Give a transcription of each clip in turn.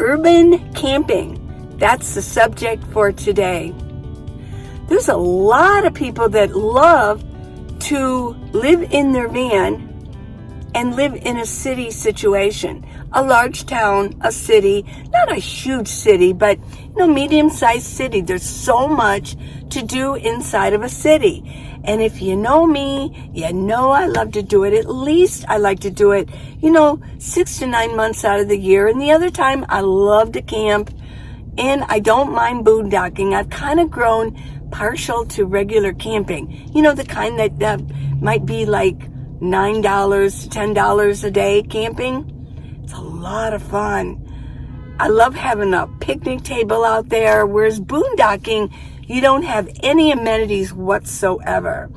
Urban camping. That's the subject for today. There's a lot of people that love to live in their van and live in a city situation. A large town, a city, not a huge city, but medium-sized city. There's so much to do inside of a city. And if you know me, you know I love to do it. At least I like to do it, 6 to 9 months out of the year. And the other time I love to camp, and I don't mind boondocking. I've kind of grown partial to regular camping. The kind that might be like $9 to $10 a day camping. It's a lot of fun. I love having a picnic table out there, whereas boondocking, you don't have any amenities whatsoever.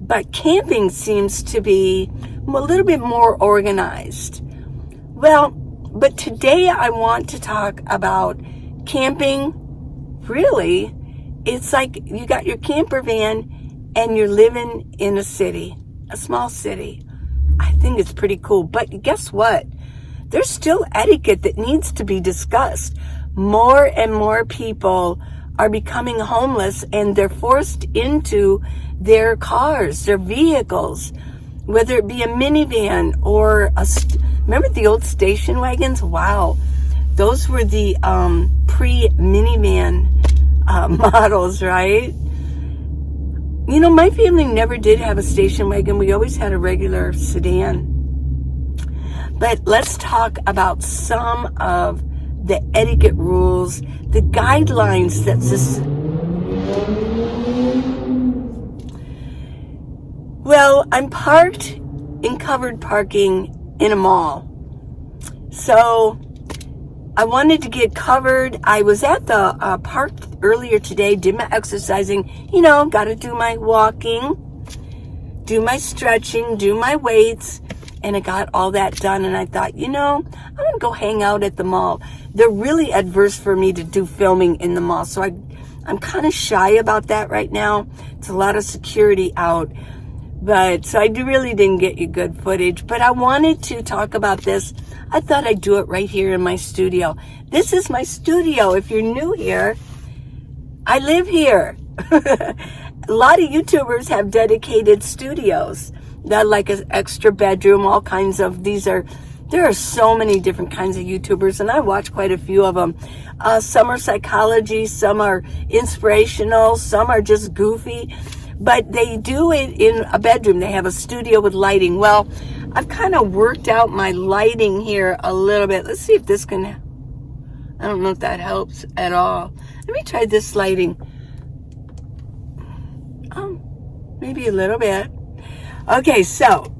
But camping seems to be a little bit more organized. Well, but today I want to talk about camping. Really, it's like you got your camper van and you're living in a city, a small city. I think it's pretty cool. But guess what? There's still etiquette that needs to be discussed. More and more people are becoming homeless, and they're forced into their cars, their vehicles, whether it be a minivan or remember the old station wagons? Wow. Those were the pre-minivan models, right? My family never did have a station wagon. We always had a regular sedan. But let's talk about some of the etiquette rules, the guidelines that Well, I'm parked in covered parking in a mall. So I wanted to get covered. I was at the park earlier today, did my exercising, got to do my walking, do my stretching, do my weights, and I got all that done. And I thought, I'm going to go hang out at the mall. They're really adverse for me to do filming in the mall. So I'm kind of shy about that right now. It's a lot of security out. But so I really didn't get you good footage. But I wanted to talk about this. I thought I'd do it right here in my studio. This is my studio. If you're new here, I live here. A lot of YouTubers have dedicated studios that like an extra bedroom, all kinds of, there are so many different kinds of YouTubers, and I watch quite a few of them. Some are psychology, some are inspirational, some are just goofy, but they do it in a bedroom. They have a studio with lighting. Well, I've kind of worked out my lighting here a little bit. Let's see if this can, I don't know if that helps at all. Let me try this lighting. Maybe a little bit. Okay, so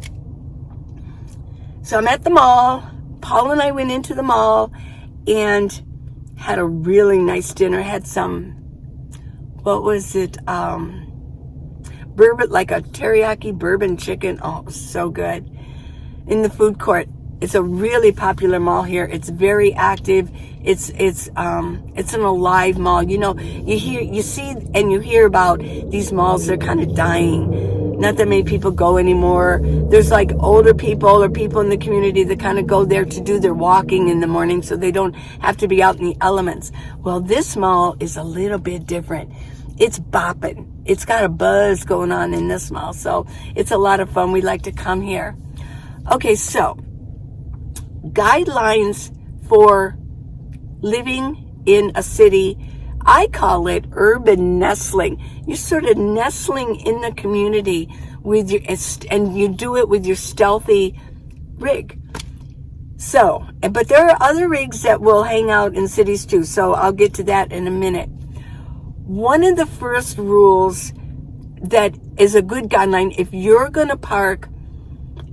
I'm at the mall. Paul and I went into the mall and had a really nice dinner. Had some, what was it? Bourbon, like a teriyaki bourbon chicken. Oh, it was so good. In the food court. It's a really popular mall here. It's very active. It's an alive mall. You see and you hear about these malls. They're kind of dying. Not that many people go anymore. There's like older people or people in the community that kind of go there to do their walking in the morning so they don't have to be out in the elements. Well, this mall is a little bit different. It's bopping. It's got a buzz going on in this mall. So it's a lot of fun. We like to come here. Okay, so guidelines for living in a city. I call it urban nestling. You're sort of nestling in the community and you do it with your stealthy rig. So, but there are other rigs that will hang out in cities too. So I'll get to that in a minute. One of the first rules that is a good guideline, if you're going to park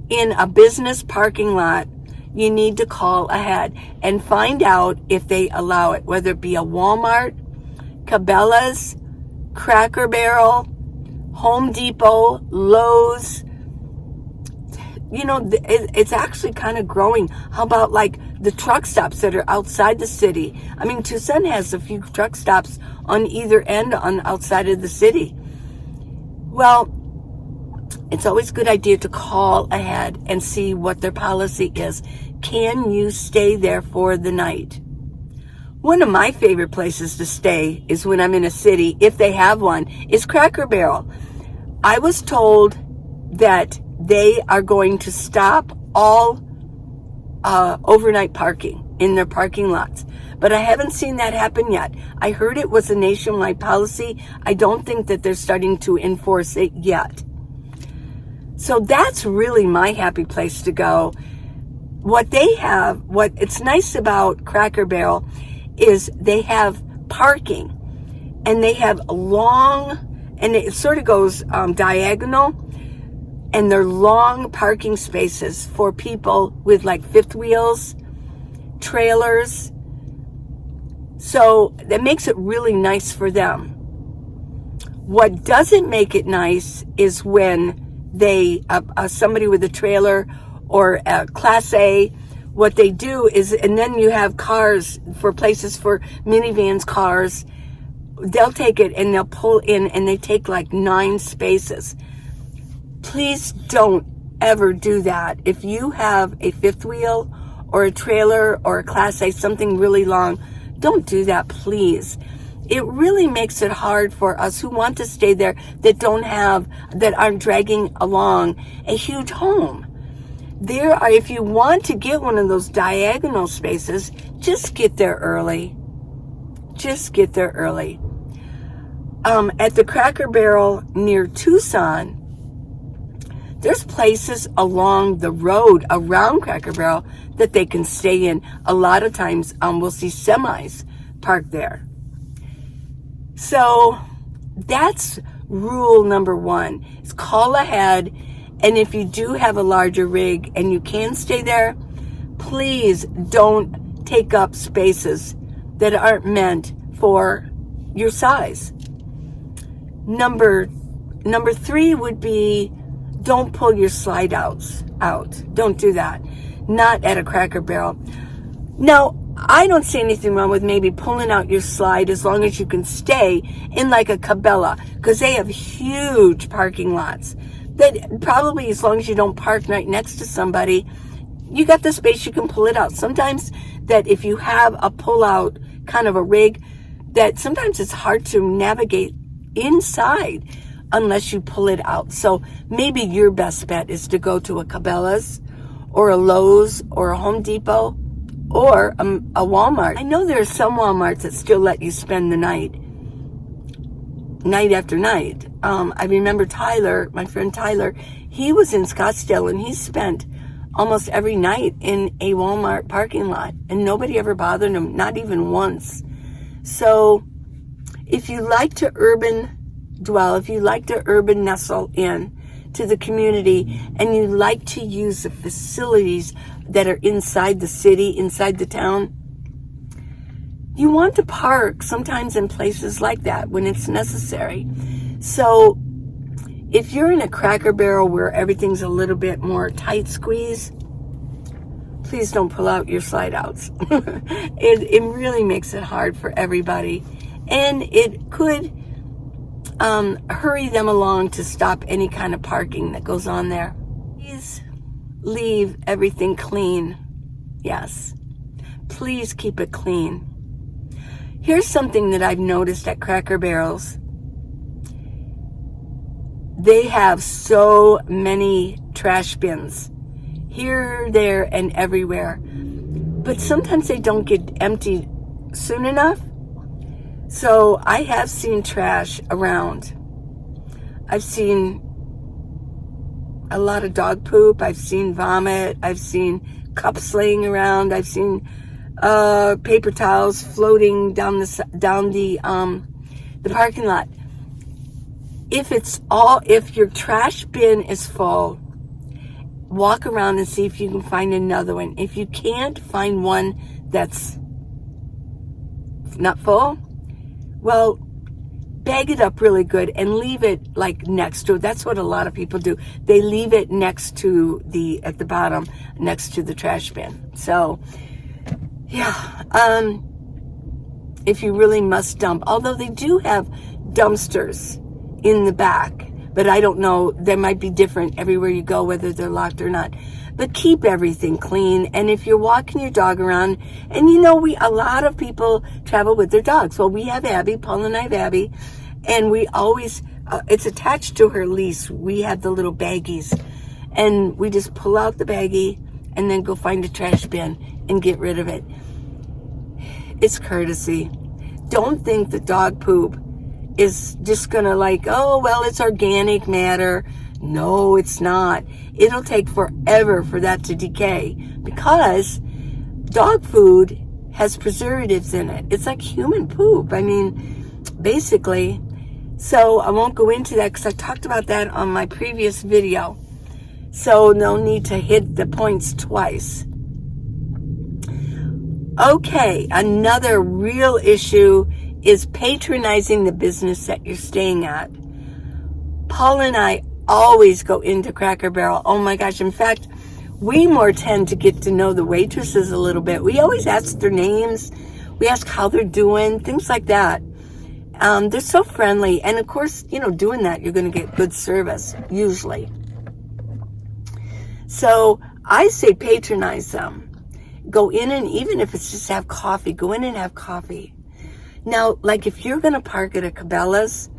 in a business parking lot, you need to call ahead and find out if they allow it, whether it be a Walmart, Cabela's, Cracker Barrel, Home Depot, Lowe's. It's actually kind of growing. How about like the truck stops that are outside the city? I mean, Tucson has a few truck stops on either end on outside of the city. Well, it's always a good idea to call ahead and see what their policy is. Can you stay there for the night? One of my favorite places to stay is when I'm in a city, if they have one, is Cracker Barrel. I was told that they are going to stop all overnight parking in their parking lots. But I haven't seen that happen yet. I heard it was a nationwide policy. I don't think that they're starting to enforce it yet. So that's really my happy place to go. What it's nice about Cracker Barrel is they have parking, and they have long, and it sort of goes diagonal, and they're long parking spaces for people with like fifth wheels, trailers. So that makes it really nice for them. What doesn't make it nice is when they, somebody with a trailer or a Class A, what they do is, and then you have cars for places for minivans, cars, they'll take it and they'll pull in and they take like 9 spaces. Please don't ever do that. If you have a fifth wheel or a trailer or a Class A, something really long, don't do that, please. It really makes it hard for us who want to stay there that aren't dragging along a huge home. If you want to get one of those diagonal spaces, just get there early. Just get there early. At the Cracker Barrel near Tucson, there's places along the road around Cracker Barrel that they can stay in. A lot of times we'll see semis parked there. So that's rule number 1, is call ahead. And if you do have a larger rig and you can stay there, please don't take up spaces that aren't meant for your size. Number 3 would be, don't pull your slide outs out. Don't do that. Not at a Cracker Barrel. Now, I don't see anything wrong with maybe pulling out your slide as long as you can stay in like a Cabela, because they have huge parking lots. That probably, as long as you don't park right next to somebody, you got the space, you can pull it out. Sometimes that if you have a pull-out kind of a rig, that sometimes it's hard to navigate inside unless you pull it out. So maybe your best bet is to go to a Cabela's or a Lowe's or a Home Depot or a Walmart. I know there are some Walmarts that still let you spend the night after night. I remember Tyler, my friend Tyler, he was in Scottsdale and he spent almost every night in a Walmart parking lot and nobody ever bothered him, not even once. So if you like to urban dwell, if you like to urban nestle in to the community and you like to use the facilities that are inside the city, inside the town, you want to park sometimes in places like that when it's necessary. So if you're in a Cracker Barrel where everything's a little bit more tight squeeze, please don't pull out your slide outs. It really makes it hard for everybody. And it could hurry them along to stop any kind of parking that goes on there. Please leave everything clean. Yes. Please keep it clean. Here's something that I've noticed at Cracker Barrels. They have so many trash bins here, there, and everywhere. But sometimes they don't get emptied soon enough. So I have seen trash around. I've seen a lot of dog poop. I've seen vomit. I've seen cups laying around. I've seen paper towels floating down the parking lot. If your trash bin is full, walk around and see if you can find another one. If you can't find one that's not full, well, bag it up really good and leave it like next to it. That's what a lot of people do. They leave it at the bottom, next to the trash bin. So, yeah, if you really must dump, although they do have dumpsters in the back, but I don't know. They might be different everywhere you go, whether they're locked or not. But keep everything clean. And if you're walking your dog around, and a lot of people travel with their dogs. Well, we have Abby, Paul and I have Abby, and we always, it's attached to her leash. We have the little baggies, and we just pull out the baggie and then go find a trash bin and get rid of it. It's courtesy. Don't think the dog poop is just gonna it's organic matter. No, it's not. It'll take forever for that to decay because dog food has preservatives in it. It's like human poop. I mean, basically. So I won't go into that because I talked about that on my previous video. So no need to hit the points twice. Okay, another real issue is patronizing the business that you're staying at. Paul and I always go into Cracker Barrel. Oh my gosh. In fact, we more tend to get to know the waitresses a little bit. We always ask their names. We ask how they're doing, things like that. They're so friendly. And of course, doing that, you're going to get good service, usually. So I say patronize them. Go in, and even if it's just have coffee, go in and have coffee. Now, like if you're going to park at a Cabela's,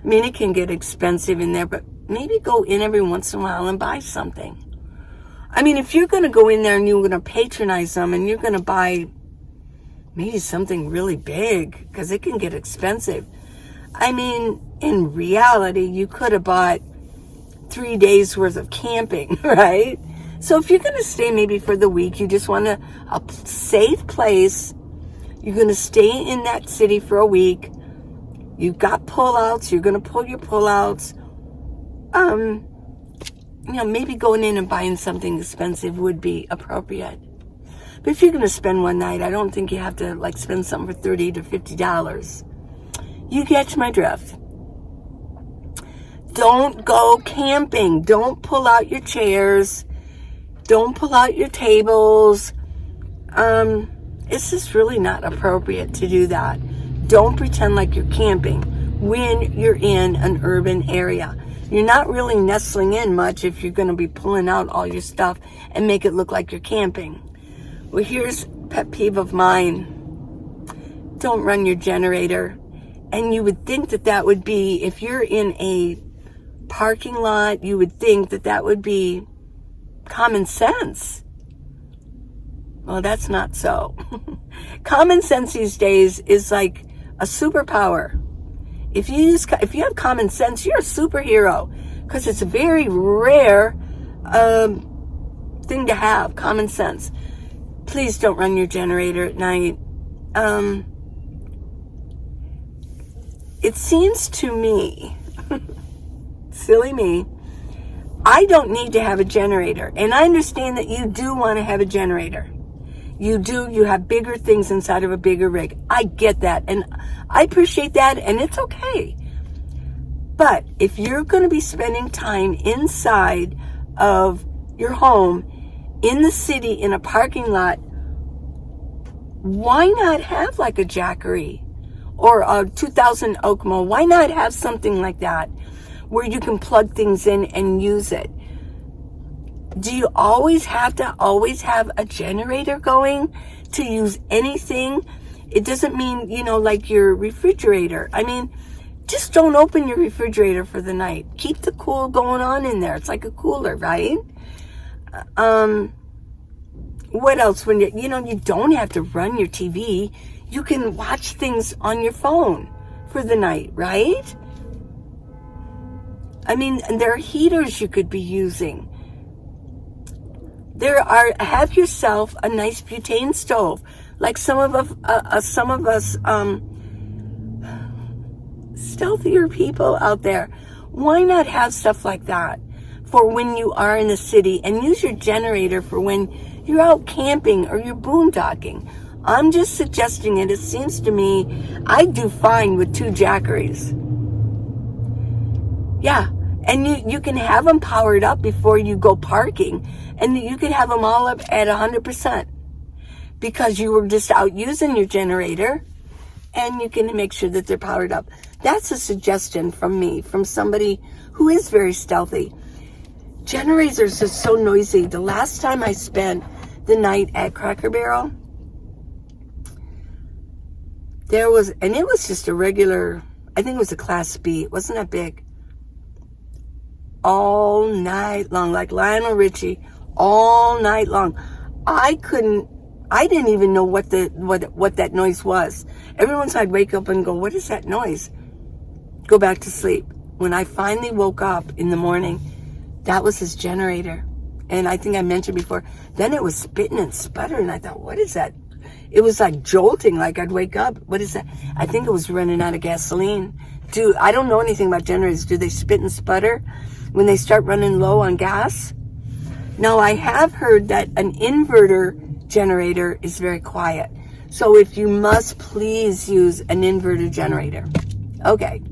I mean, it can get expensive in there, but maybe go in every once in a while and buy something. I mean, if you're going to go in there and you're going to patronize them and you're going to buy maybe something really big, because it can get expensive. I mean, in reality, you could have bought 3 days worth of camping, right? So if you're going to stay maybe for the week, you just want a safe place. You're going to stay in that city for a week. You've got pullouts. You're going to pull your pullouts. Maybe going in and buying something expensive would be appropriate. But if you're going to spend one night, I don't think you have to spend something for $30 to $50. You catch my drift. Don't go camping. Don't pull out your chairs. Don't pull out your tables. It's just really not appropriate to do that. Don't pretend like you're camping when you're in an urban area. You're not really nestling in much if you're going to be pulling out all your stuff and make it look like you're camping. Well, here's a pet peeve of mine. Don't run your generator. And you would think that would be, if you're in a parking lot, you would think that would be common sense. Well, that's not so. Common sense these days is like a superpower. If you have common sense, you're a superhero, because it's a very rare thing to have, common sense. Please don't run your generator at night. It seems to me, silly me, I don't need to have a generator. And I understand that you do want to have a generator. You do. You have bigger things inside of a bigger rig. I get that. And I appreciate that. And it's okay. But if you're going to be spending time inside of your home, in the city, in a parking lot, why not have like a Jackery or a 2000 Okmo? Why not have something like that where you can plug things in and use it? Do you always have to have a generator going to use anything? It doesn't mean, like your refrigerator. I mean, just don't open your refrigerator for the night. Keep the cool going on in there. It's like a cooler, right? What else? When you don't have to run your TV. You can watch things on your phone for the night, right? I mean, there are heaters you could be using. Have yourself a nice butane stove, like some of us stealthier people out there. Why not have stuff like that for when you are in the city, and use your generator for when you're out camping or you're boondocking? I'm just suggesting it. It seems to me I do fine with 2 Jackeries. Yeah. And you can have them powered up before you go parking. And you can have them all up at 100%. Because you were just out using your generator. And you can make sure that they're powered up. That's a suggestion from me. From somebody who is very stealthy. Generators are so noisy. The last time I spent the night at Cracker Barrel, it was just a regular, I think it was a Class B. It wasn't that big. All night long, like Lionel Richie, all night long. I didn't even know what that noise was. Every once in a while I'd wake up and go, what is that noise? Go back to sleep. When I finally woke up in the morning, that was his generator. And I think I mentioned before, then it was spitting and sputtering. I thought, what is that? It was like jolting, like I'd wake up. What is that? I think it was running out of gasoline. I don't know anything about generators. Do they spit and sputter when they start running low on gas? Now, I have heard that an inverter generator is very quiet. So if you must, please use an inverter generator. Okay.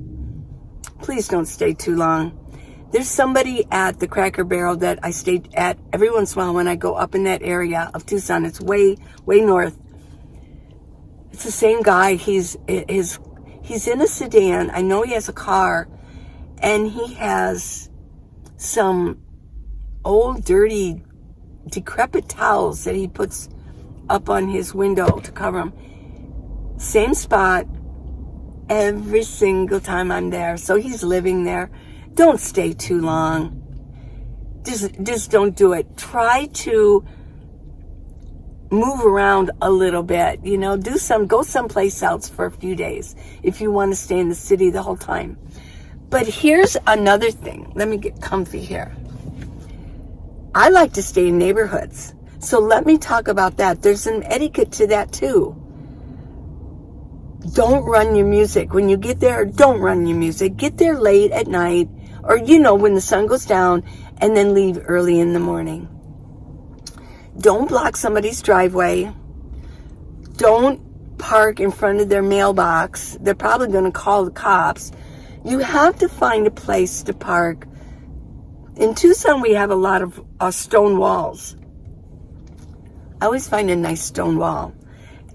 Please don't stay too long. There's somebody at the Cracker Barrel that I stay at every once in a while when I go up in that area of Tucson. It's way, way north. It's the same guy. He's in a sedan. I know he has a car, and he has some old, dirty, decrepit towels that he puts up on his window to cover him. Same spot every single time I'm there. So he's living there. Don't stay too long. Just don't do it. Try to move around a little bit. Go someplace else for a few days if you want to stay in the city the whole time. But here's another thing. Let me get comfy here. I like to stay in neighborhoods. So let me talk about that. There's an etiquette to that too. Don't run your music. When you get there, don't run your music. Get there late at night or, when the sun goes down, and then leave early in the morning. Don't block somebody's driveway. Don't park in front of their mailbox. They're probably going to call the cops. You have to find a place to park. In Tucson, we have a lot of stone walls. I always find a nice stone wall.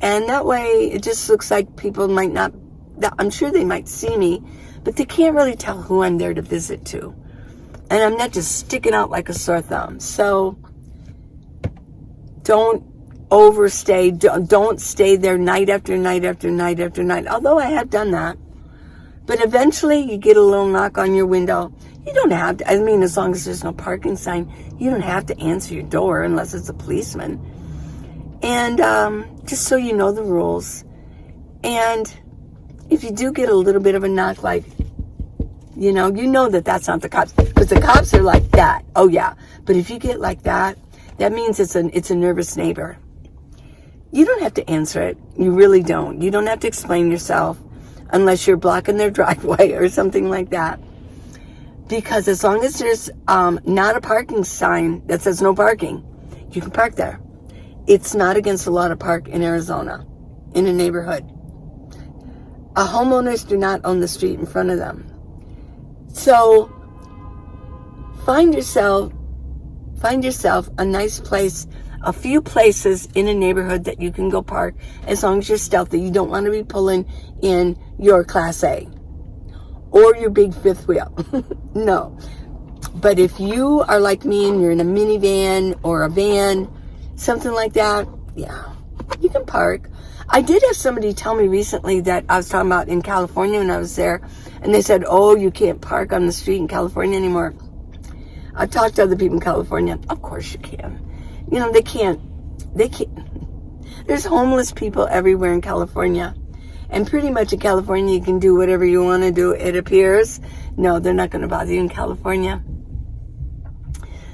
And that way, it just looks like people might not, I'm sure they might see me, but they can't really tell who I'm there to visit to. And I'm not just sticking out like a sore thumb. So, don't overstay. Don't stay there night after night after night after night. Although I have done that. But eventually, you get a little knock on your window. You don't have to, as long as there's no parking sign, you don't have to answer your door unless it's a policeman. And just so you know the rules. And if you do get a little bit of a knock, like, you know that that's not the cops. Because the cops are like that. Oh, yeah. But if you get like that, that means it's a nervous neighbor. You don't have to answer it. You really don't. You don't have to explain yourself unless you're blocking their driveway or something like that. Because as long as there's not a parking sign that says no parking, you can park there. It's not against the law to park in Arizona, in a neighborhood. Homeowners do not own the street in front of them. So, find yourself a nice place, a few places in a neighborhood that you can go park as long as you're stealthy. You don't want to be pulling in your Class A or your big fifth wheel. No. But if you are like me and you're in a minivan or a van, something like that, yeah, you can park. I did have somebody tell me recently that I was talking about in California when I was there, and they said, oh, you can't park on the street in California anymore. I talked to other people in California. Of course you can. They can't. There's homeless people everywhere in California. And pretty much in California, you can do whatever you want to do, it appears. No, they're not going to bother you in California.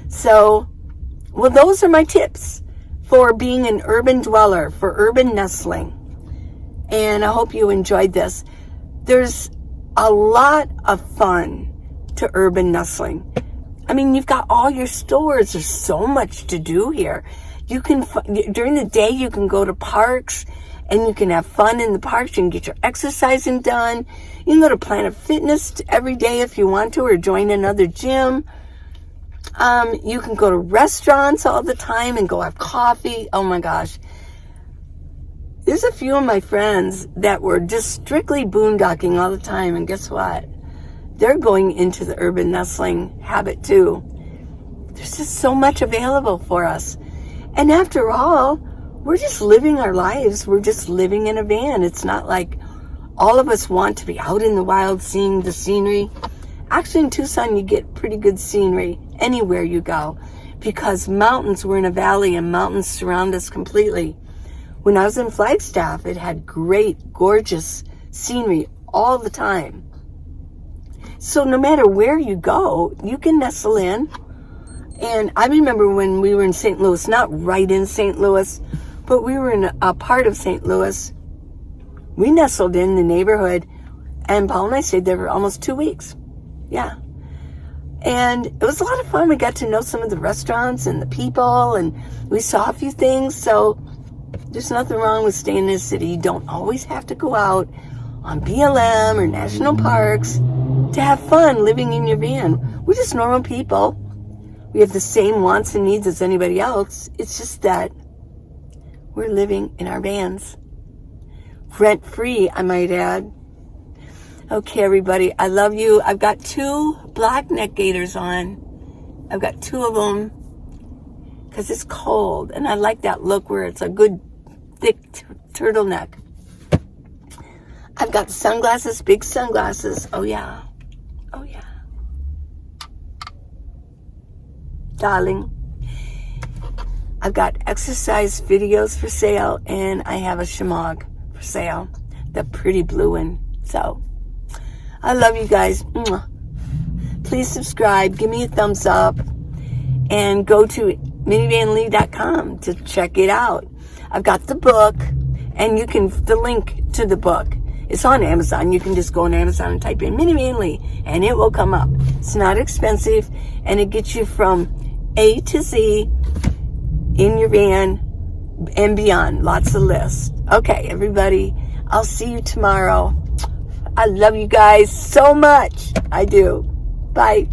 So, well, those are my tips for being an urban dweller, for urban nestling. And I hope you enjoyed this. There's a lot of fun to urban nestling. You've got all your stores. There's so much to do here. You can, during the day, you can go to parks and you can have fun in the parks. You can get your exercising done. You can go to Planet Fitness every day if you want to, or join another gym. You can go to restaurants all the time and go have coffee. Oh my gosh. There's a few of my friends that were just strictly boondocking all the time. And guess what? they're going into the urban nestling habit too. There's just so much available for us. And after all, we're just living our lives. We're just living in a van. It's not like all of us want to be out in the wild seeing the scenery. Actually, in Tucson, you get pretty good scenery anywhere you go because mountains, we're in a valley and mountains surround us completely. When I was in Flagstaff, it had great, gorgeous scenery all the time. So no matter where you go, you can nestle in. And I remember when we were in St. Louis, not right in St. Louis, but we were in a part of St. Louis. We nestled in the neighborhood, and Paul and I stayed there for almost 2 weeks. Yeah. And it was a lot of fun. We got to know some of the restaurants and the people, and we saw a few things. So there's nothing wrong with staying in a city. You don't always have to go out on BLM or national parks to have fun living in your van. We're just normal people. We have the same wants and needs as anybody else. It's just that we're living in our vans. Rent-free, I might add. Okay, everybody, I love you. I've got 2 black neck gaiters on. I've got 2 of them because it's cold, and I like that look where it's a good, thick turtleneck. I've got sunglasses, big sunglasses. Oh, yeah. Oh, yeah. Darling, I've got exercise videos for sale, and I have a shemagh for sale, the pretty blue one. So, I love you guys. Please subscribe, give me a thumbs up, and go to minivanlee.com to check it out. I've got the book, and the link to the book. It's on Amazon. You can just go on Amazon and type in Minivan Lee, and it will come up. It's not expensive, and it gets you from A to Z in your van and beyond. Lots of lists. Okay, everybody, I'll see you tomorrow. I love you guys so much. I do. Bye.